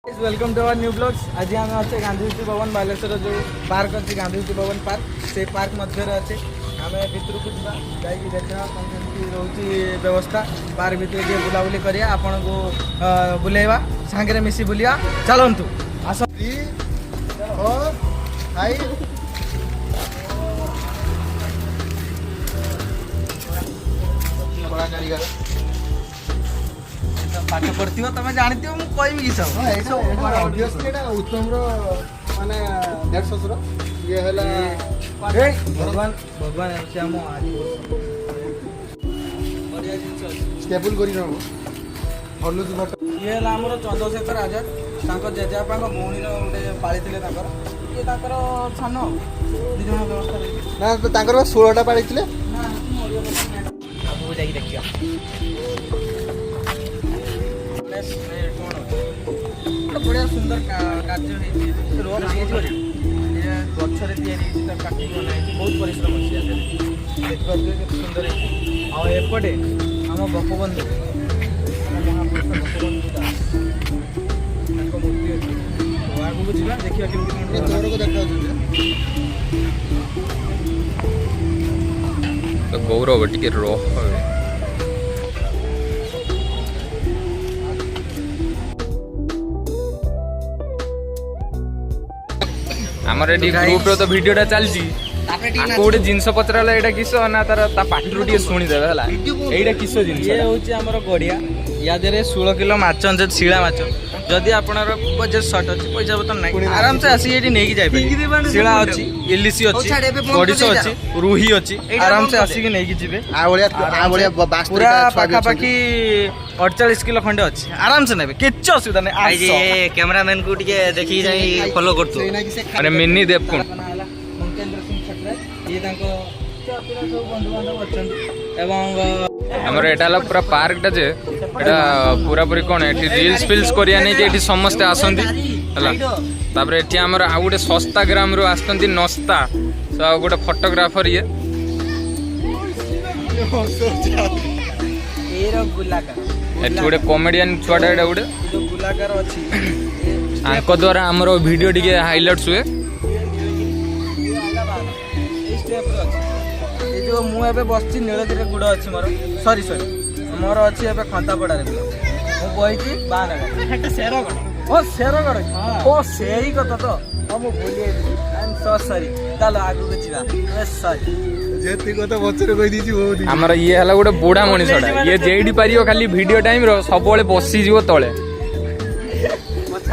Welcome to our new blogs. आज आम अच्छे गांधीज्योति भवन बालेश्वर जो पार्क अच्छे गांधीज्योति भवन पार्क से पार्क मध्य अच्छे आम भितर को जा देखा रोचे व्यवस्था पार्क भितर जो बुलाबुली करिया आपन को बुलेवा सांगे मिसी बुलिया चलतु आस पाठ पढ़ती तुम जानती हो मुझे कहमी कि सब उत्तम माने डेढ़ ससुर ये भगवान भगवान आम स्टेबल कर ये आमर चंद्रशेखर आजाद जेजेबापा भौणी गोटे पाली ये सान दी जन व्यवस्था ना 16टा पाड़ी देखिए बढ़िया सुंदर कार्य गचर काटिक बनाई बहुत परिश्रम अच्छे देखिए सुंदर आएपटे आम बपबंधु महापुरुष बपबंधु दास मूर्ति अच्छी आगे जा देखिए तो गौरव टिके रह आमर एटी ग्रुप रो तो वीडियोटा चलची गोटे जिनस पचराला एटा किस ना तार ता पाटरू टी शुणीदेवे है एटा किस जिनस ये हूँ आमर गड़िया या 16 किलो माछ अच्छे शिला माछ जदि आपनर बजेट सर्ट अच्छी पैसा पतर ना आराम से आसिक ये नहीं जाए शिला अच्छी इलिशी अच्छी गड़िश अच्छी रुही अच्छी आराम से आसिक नहीं जिबे पूरा पाखापाखि 48 किलो खंडे अच्छे आराम से नेबे किछ असुविधा नहीं कैमरामैन को टिके देखि जाई फॉलो करतो अरे मिनी देवकुंड मुकेंद्र सिंह छटरा ये तांको सब बंधु बांधव अछंती एवं हमर एटा पूरा पार्क टा जे एटा पूरा पूरी कोन एठी रील्स फिल्स करिया नै के एठी समस्त आसंती हला तापर एठी हमर आ गुटे सस्ता ग्राम रो आस्तंती नस्ता सो आ गुटे फोटोग्राफर ये एरो गुलाकार एठी गुटे कॉमेडियन छुआटा एटा गुटे जो गुलाकार अछि आंको द्वारा हमर वीडियो टिके हाइलाइट्स हुए जो मुझे बस नीलगिरी गुड़ अच्छी मोर सरी मोर अच्छी खंतापड़ार मु बही शेरगढ़ ओ से कथा तो मुझे भूली आई एम सो सॉरी चलो आगू जा सॉरी हमर ये हला गोटे बुढ़ा मनीषटा ये जेडी पारियो खाली वीडियो टाइम रो सब बसी जीवो तले